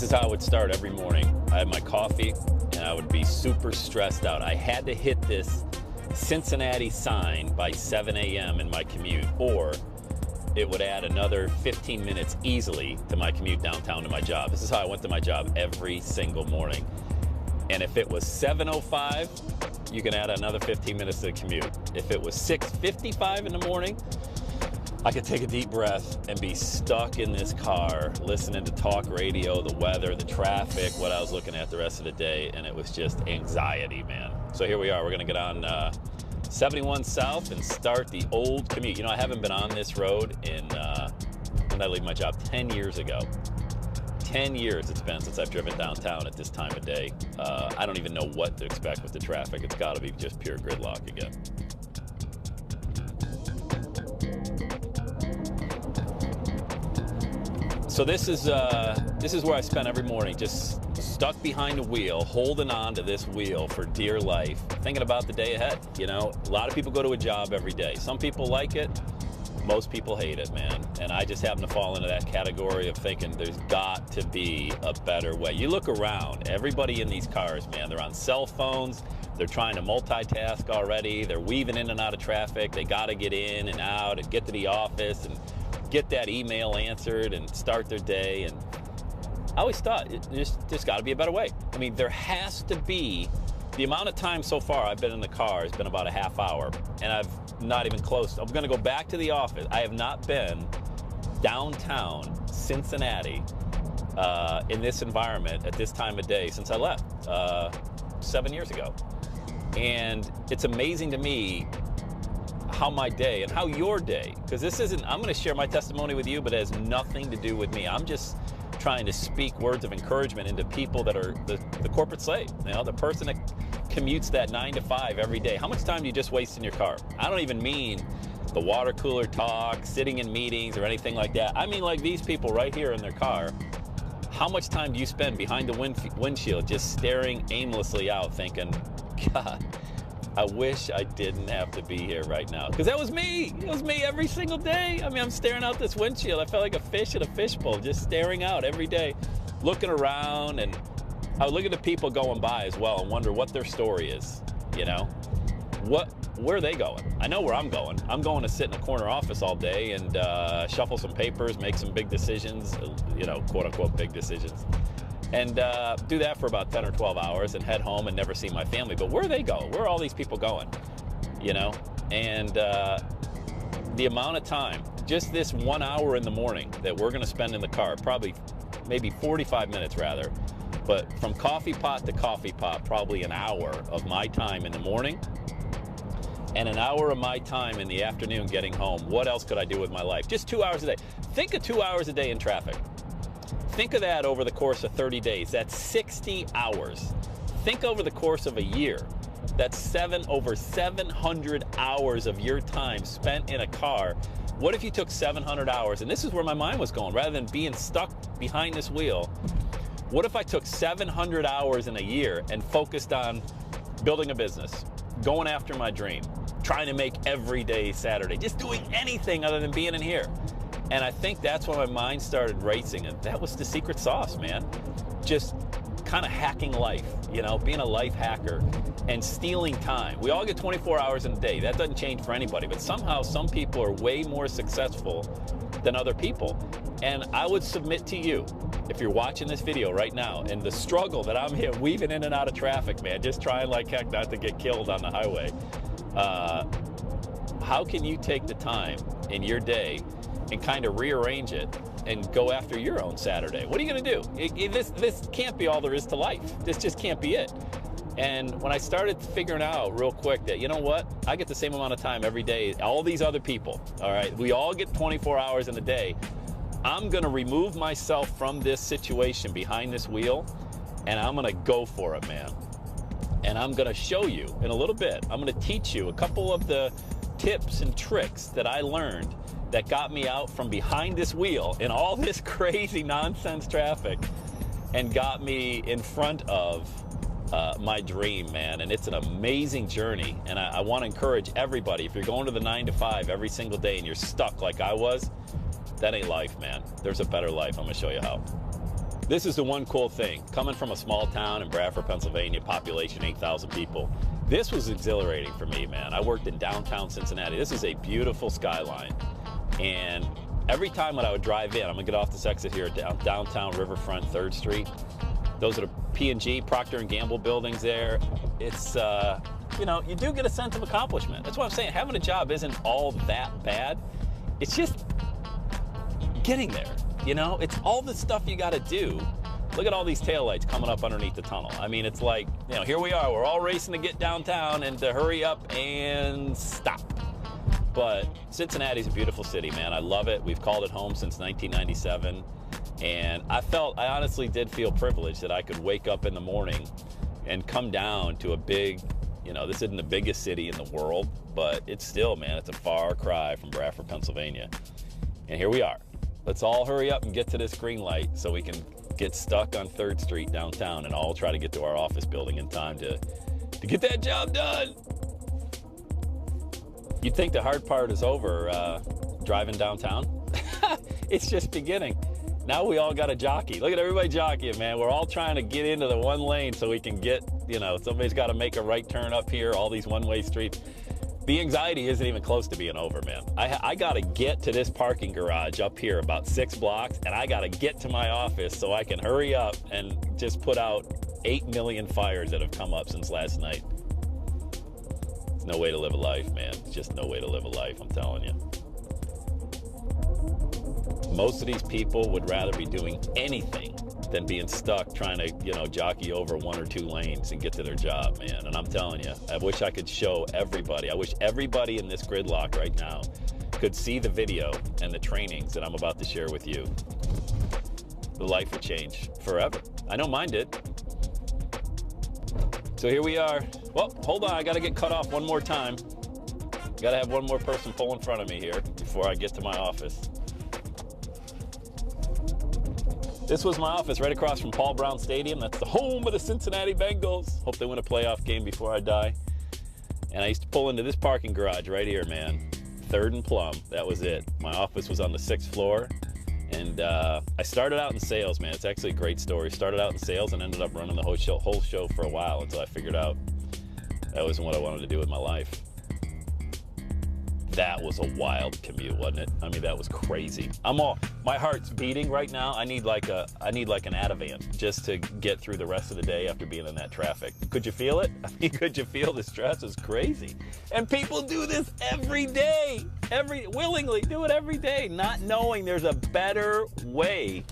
is how I would start every morning. I had my coffee and I would be super stressed out. I had to hit this Cincinnati sign by 7 a.m. in my commute, or it would add another 15 minutes easily to my commute downtown to my job. This is how I went to my job every single morning. And if it was 7:05, you can add another 15 minutes to the commute. If it was 6:55 in the morning, I could take a deep breath and be stuck in this car listening to talk radio, the weather, the traffic, what I was looking at the rest of the day, and it was just anxiety, man. So here we are. We're going to get on 71 South and start the old commute. You know, I haven't been on this road when I leave my job 10 years ago. 10 years it's been since I've driven downtown at this time of day. I don't even know what to expect with the traffic. It's got to be just pure gridlock again. So this is where I spend every morning, just stuck behind the wheel, holding on to this wheel for dear life, thinking about the day ahead. You know, a lot of people go to a job every day. Some people like it. Most people hate it, man. And I just happen to fall into that category of thinking there's got to be a better way. You look around, everybody in these cars, man, they're on cell phones. They're trying to multitask already. They're weaving in and out of traffic. They got to get in and out and get to the office and get that email answered and start their day. And I always thought there's got to be a better way. I mean, there has to be. The amount of time so far I've been in the car has been about a half hour, and I've not even close. I'm going to go back to the office. I have not been downtown Cincinnati in this environment at this time of day since I left 7 years ago. And it's amazing to me how my day and how your day, because this isn't, I'm going to share my testimony with you, but it has nothing to do with me. I'm just trying to speak words of encouragement into people that are the corporate slave, you know, the person that commutes that 9 to 5 every day. How much time do you just waste in your car? I don't even mean the water cooler talk, sitting in meetings or anything like that. I mean like these people right here in their car. How much time do you spend behind the windshield just staring aimlessly out thinking, God, I wish I didn't have to be here right now. Because that was me. It was me every single day. I mean, I'm staring out this windshield. I felt like a fish in a fishbowl, just staring out every day, looking around. And I would look at the people going by as well and wonder what their story is, you know? Where are they going? I know where I'm going. I'm going to sit in a corner office all day and shuffle some papers, make some big decisions, you know, quote unquote big decisions. And do that for about 10 or 12 hours and head home and never see my family. But where they go? Where are all these people going? You know? And the amount of time, just this 1 hour in the morning that we're going to spend in the car, probably maybe 45 minutes rather, but from coffee pot to coffee pot, probably an hour of my time in the morning and an hour of my time in the afternoon getting home. What else could I do with my life? Just 2 hours a day. Think of 2 hours a day in traffic. Think of that over the course of 30 days. That's 60 hours. Think over the course of a year. That's over 700 hours of your time spent in a car. What if you took 700 hours, and this is where my mind was going, rather than being stuck behind this wheel, what if I took 700 hours in a year and focused on building a business, going after my dream, trying to make every day Saturday, just doing anything other than being in here? And I think that's when my mind started racing, and that was the secret sauce, man. Just kind of hacking life, you know, being a life hacker and stealing time. We all get 24 hours in a day. That doesn't change for anybody, but somehow some people are way more successful than other people. And I would submit to you, if you're watching this video right now, and the struggle that I'm here weaving in and out of traffic, man, just trying like heck not to get killed on the highway, how can you take the time in your day and kind of rearrange it and go after your own Saturday? What are you going to do? This can't be all there is to life. This just can't be it. And when I started figuring out real quick that, you know what, I get the same amount of time every day, all these other people, all right, we all get 24 hours in a day. I'm going to remove myself from this situation behind this wheel, and I'm going to go for it, man. And I'm going to show you in a little bit, I'm going to teach you a couple of the tips and tricks that I learned that got me out from behind this wheel in all this crazy nonsense traffic and got me in front of my dream, man. And it's an amazing journey. And I want to encourage everybody, if you're going to the 9 to 5 every single day and you're stuck like I was, that ain't life, man. There's a better life. I'm going to show you how. This is the one cool thing. Coming from a small town in Bradford, Pennsylvania, population 8,000 people, this was exhilarating for me, man. I worked in downtown Cincinnati. This is a beautiful skyline. And every time when I would drive in, I'm gonna get off this exit here at downtown Riverfront, 3rd Street. Those are the P&G, Procter & Gamble buildings there. It's, you know, you do get a sense of accomplishment. That's what I'm saying. Having a job isn't all that bad. It's just getting there. You know, it's all the stuff you got to do. Look at all these taillights coming up underneath the tunnel. I mean, it's like, you know, here we are. We're all racing to get downtown and to hurry up and stop. But Cincinnati's a beautiful city, man. I love it. We've called it home since 1997. And I honestly did feel privileged that I could wake up in the morning and come down to a big, you know, this isn't the biggest city in the world, but it's still, man, it's a far cry from Bradford, Pennsylvania. And here we are. Let's all hurry up and get to this green light so we can get stuck on 3rd Street downtown and all try to get to our office building in time to get that job done. You'd think the hard part is over, driving downtown. It's just beginning. Now we all got a jockey. Look at everybody jockeying, man. We're all trying to get into the one lane so we can get, you know, somebody's got to make a right turn up here, all these one-way streets. The anxiety isn't even close to being over, man. I got to get to this parking garage up here about 6 blocks, and I got to get to my office so I can hurry up and just put out 8 million fires that have come up since last night. It's no way to live a life, man. It's just no way to live a life, I'm telling you. Most of these people would rather be doing anything than being stuck trying to, you know, jockey over 1 or 2 lanes and get to their job, man. And I'm telling you, I wish I could show everybody. I wish everybody in this gridlock right now could see the video and the trainings that I'm about to share with you. The life would change forever. I know mine did. So here we are. Well, hold on, I gotta get cut off one more time. Gotta have one more person pull in front of me here before I get to my office. This was my office right across from Paul Brown Stadium. That's the home of the Cincinnati Bengals. Hope they win a playoff game before I die. And I used to pull into this parking garage right here, man. 3rd and Plum, that was it. My office was on the 6th floor. And I started out in sales, man. It's actually a great story. Started out in sales and ended up running the whole show for a while until I figured out that wasn't what I wanted to do with my life. That was a wild commute, wasn't it? I mean, that was crazy. My heart's beating right now. I need like an Ativan just to get through the rest of the day after being in that traffic. Could you feel it? I mean, could you feel the stress? It's crazy. And people do this every day, willingly do it every day, not knowing there's a better way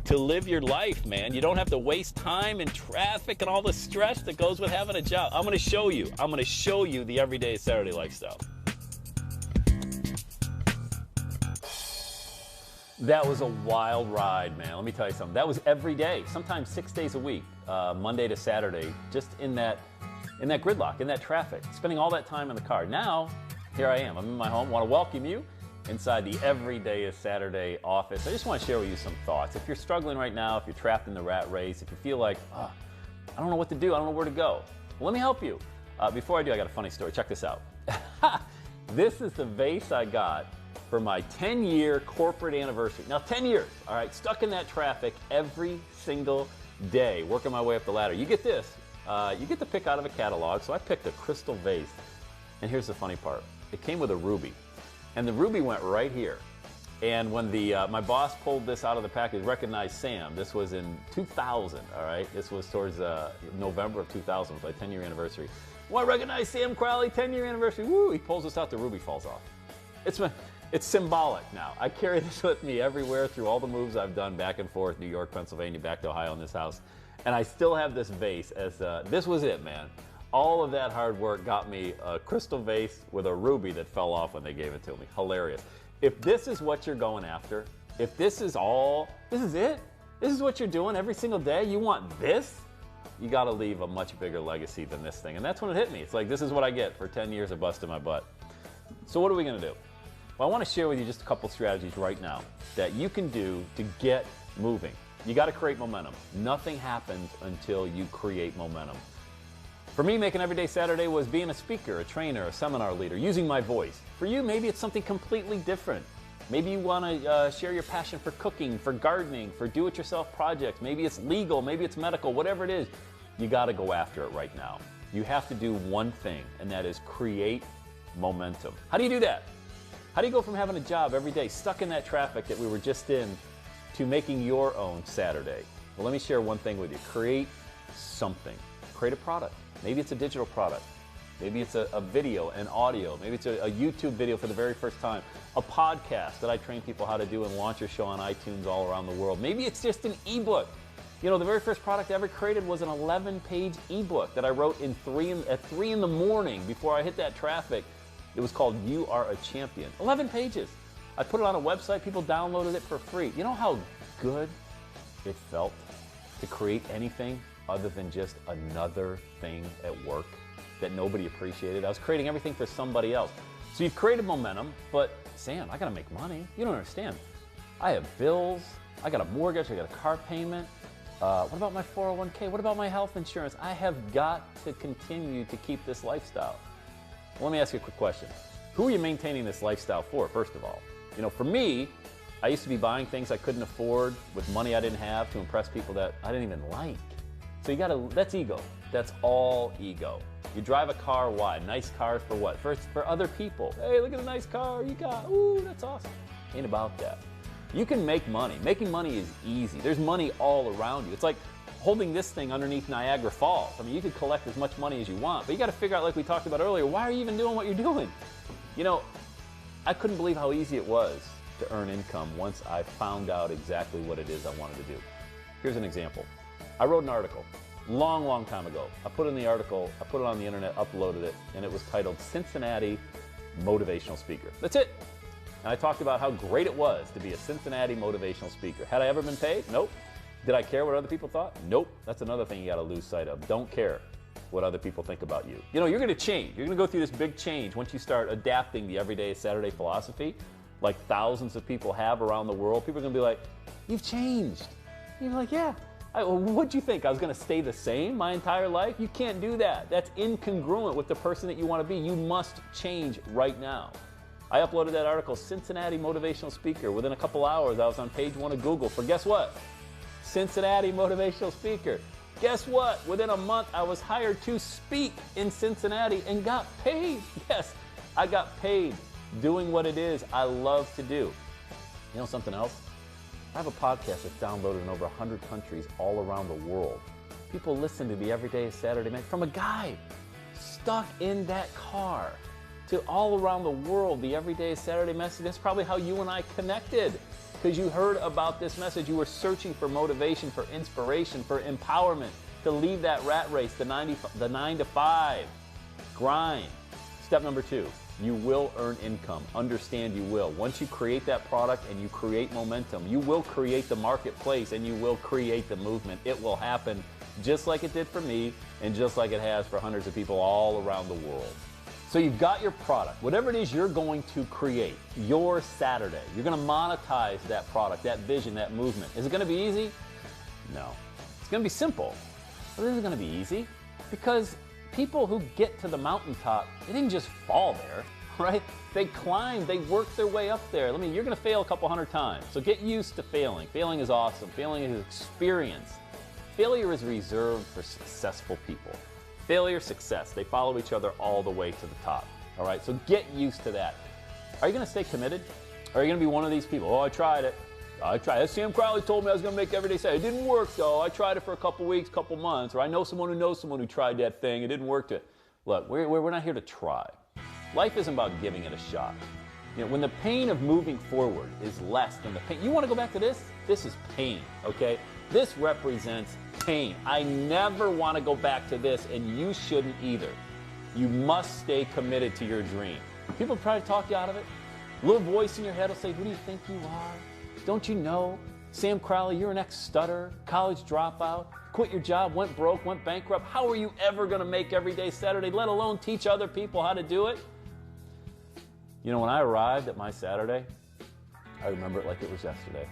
to live your life, man. You don't have to waste time in traffic and all the stress that goes with having a job. I'm gonna show you the everyday Saturday lifestyle. That was a wild ride, man. Let me tell you something. That was every day, sometimes 6 days a week, Monday to Saturday, just in that gridlock, in that traffic, spending all that time in the car. Now, here I am. I'm in my home. Want to welcome you inside the Everyday is Saturday office. I just want to share with you some thoughts. If you're struggling right now, if you're trapped in the rat race, if you feel like, I don't know what to do, I don't know where to go, well, let me help you. Before I do, I got a funny story. Check this out. This is the vase I got for my 10-year corporate anniversary. Now, 10 years, all right, stuck in that traffic every single day, working my way up the ladder. You get this, you get to pick out of a catalog, so I picked a crystal vase. And here's the funny part. It came with a ruby, and the ruby went right here. And when my boss pulled this out of the package, recognized Sam. This was in 2000, all right? This was towards November of 2000, it was my 10-year anniversary. Well, I recognize Sam Crowley, 10-year anniversary. Woo, he pulls this out, the ruby falls off. It's symbolic now. I carry this with me everywhere through all the moves I've done back and forth, New York, Pennsylvania, back to Ohio in this house. And I still have this vase as, this was it, man. All of that hard work got me a crystal vase with a ruby that fell off when they gave it to me. Hilarious. If this is what you're going after, if this is it, this is what you're doing every single day, you want this, you got to leave a much bigger legacy than this thing. And that's when it hit me. It's like, this is what I get for 10 years of busting my butt. So what are we going to do? Well, I want to share with you just a couple strategies right now that you can do to get moving. You got to create momentum. Nothing happens until you create momentum. For me, making Everyday Saturday was being a speaker, a trainer, a seminar leader, using my voice. For you, maybe it's something completely different. Maybe you want to share your passion for cooking, for gardening, for do-it-yourself projects. Maybe it's legal, maybe it's medical, whatever it is. You got to go after it right now. You have to do one thing, and that is create momentum. How do you do that? How do you go from having a job every day, stuck in that traffic that we were just in, to making your own Saturday? Well, let me share one thing with you. Create something. Create a product. Maybe it's a digital product. Maybe it's a video, an audio. Maybe it's a YouTube video for the very first time. A podcast that I train people how to do and launch your show on iTunes all around the world. Maybe it's just an ebook. You know, the very first product I ever created was an 11-page ebook that I wrote at 3 in the morning before I hit that traffic. It was called You Are a Champion. 11 pages. I put it on a website. People downloaded it for free. You know how good it felt to create anything other than just another thing at work that nobody appreciated? I was creating everything for somebody else. So you've created momentum, but Sam, I gotta make money. You don't understand. I have bills. I got a mortgage. I got a car payment. What about my 401k? What about my health insurance? I have got to continue to keep this lifestyle. Well, let me ask you a quick question. Who are you maintaining this lifestyle for, first of all? You know, for me, I used to be buying things I couldn't afford with money I didn't have to impress people that I didn't even like. So that's ego. That's all ego. You drive a car, why? Nice cars for what? For other people. Hey, look at the nice car you got. Ooh, that's awesome. Ain't about that. You can make money. Making money is easy. There's money all around you. It's like holding this thing underneath Niagara Falls. I mean, you could collect as much money as you want, but you got to figure out, like we talked about earlier, why are you even doing what you're doing? You know, I couldn't believe how easy it was to earn income once I found out exactly what it is I wanted to do. Here's an example. I wrote an article long time ago. I put in the article, I put it on the internet, uploaded it, and it was titled Cincinnati Motivational Speaker. That's it. And I talked about how great it was to be a Cincinnati motivational speaker. Had I ever been paid? Nope. Did I care what other people thought? Nope. That's another thing you got to lose sight of. Don't care what other people think about you. You know, you're going to change. You're going to go through this big change once you start adapting the everyday Saturday philosophy, like thousands of people have around the world. People are going to be like, you've changed. And you're like, yeah. What'd you think? I was going to stay the same my entire life? You can't do that. That's incongruent with the person that you want to be. You must change right now. I uploaded that article, Cincinnati Motivational Speaker. Within a couple hours, I was on page 1 of Google for, guess what? Cincinnati Motivational Speaker. Guess what? Within a month, I was hired to speak in Cincinnati and got paid. Yes, I got paid doing what it is I love to do. You know something else? I have a podcast that's downloaded in over 100 countries all around the world. People listen to the Everyday Saturday Night from a guy stuck in that car to all around the world. The Everyday Saturday message, that's probably how you and I connected, because you heard about this message. You were searching for motivation, for inspiration, for empowerment, to leave that rat race, the 9 to 5 grind. Step number 2. You will earn income. Understand you will. Once you create that product and you create momentum, you will create the marketplace and you will create the movement. It will happen just like it did for me and just like it has for hundreds of people all around the world. So you've got your product, whatever it is you're going to create, your Saturday. You're going to monetize that product, that vision, that movement. Is it going to be easy? No. It's going to be simple. But it isn't going to be easy, because people who get to the mountaintop, they didn't just fall there, right? They climbed, they worked their way up there. You're going to fail a couple hundred times. So get used to failing. Failing is awesome. Failing is experience. Failure is reserved for successful people. Failure, success, they follow each other all the way to the top. All right, so get used to that. Are you going to stay committed? Or are you going to be one of these people? Oh, I tried it. Sam Crowley told me I was going to make every day say it didn't work though. I tried it for a couple weeks, couple months, or I know someone who tried that thing. It didn't work. Look, we're not here to try. Life isn't about giving it a shot. You know, when the pain of moving forward is less than the pain, you want to go back to this? This is pain, okay? This represents pain. I never want to go back to this, and you shouldn't either. You must stay committed to your dream. People try to talk you out of it. A little voice in your head will say, who do you think you are? Don't you know? Sam Crowley, you're an ex-stutterer, college dropout, quit your job, went broke, went bankrupt. How are you ever going to make Everyday Saturday, let alone teach other people how to do it? You know, when I arrived at my Saturday, I remember it like it was yesterday.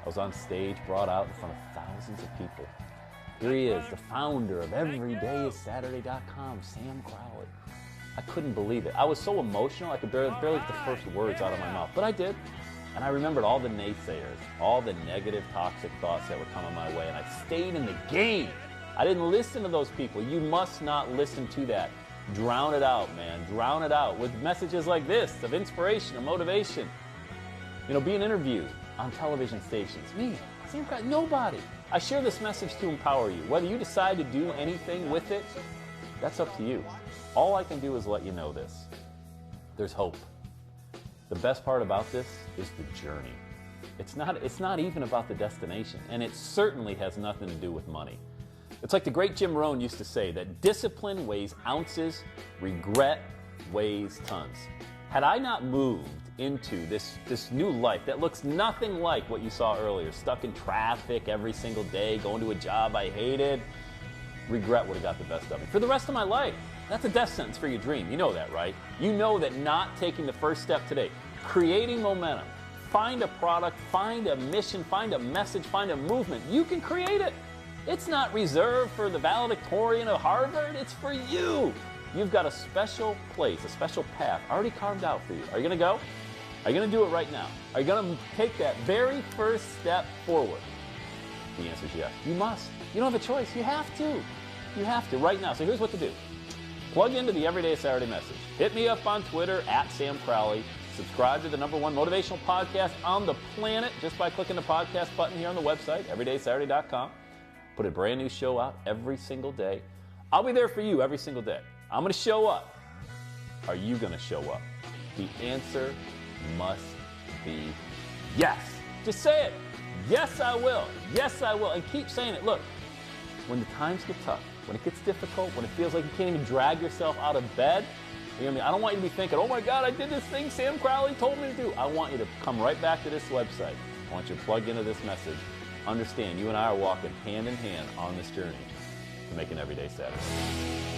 I was on stage, brought out in front of thousands of people. Here he is, the founder of EverydaySaturday.com, Sam Crowley. I couldn't believe it. I was so emotional, I could barely get the first words out of my mouth, but I did. And I remembered all the naysayers, all the negative, toxic thoughts that were coming my way, and I stayed in the game. I didn't listen to those people. You must not listen to that. Drown it out, man. Drown it out with messages like this of inspiration or motivation. You know, being interviewed on television stations. Me, nobody. I share this message to empower you. Whether you decide to do anything with it, that's up to you. All I can do is let you know this. There's hope. The best part about this is the journey. It's not even about the destination, and it certainly has nothing to do with money. It's like the great Jim Rohn used to say that discipline weighs ounces, regret weighs tons. Had I not moved into this new life that looks nothing like what you saw earlier, stuck in traffic every single day, going to a job I hated, regret would have got the best of me. For the rest of my life, that's a death sentence for your dream. You know that, right? You know that not taking the first step today, creating momentum, find a product, find a mission, find a message, find a movement, you can create it. It's not reserved for the valedictorian of Harvard, it's for you. You've got a special place, a special path already carved out for you. Are you going to go? Are you going to do it right now? Are you going to take that very first step forward? The answer is yes. You must. You don't have a choice. You have to. You have to right now. So here's what to do. Plug into the Everyday Saturday Message. Hit me up on Twitter @Sam Crowley. Subscribe to the #1 motivational podcast on the planet just by clicking the podcast button here on the website, everydaysaturday.com. Put a brand new show out every single day. I'll be there for you every single day. I'm going to show up. Are you going to show up? The answer must be yes. Just say it. Yes, I will. Yes, I will. And keep saying it. Look, when the times get tough, when it gets difficult, when it feels like you can't even drag yourself out of bed, you know what I mean? I don't want you to be thinking, oh my God, I did this thing Sam Crowley told me to do. I want you to come right back to this website. I want you to plug into this message. Understand, you and I are walking hand in hand on this journey to make an everyday Saturday.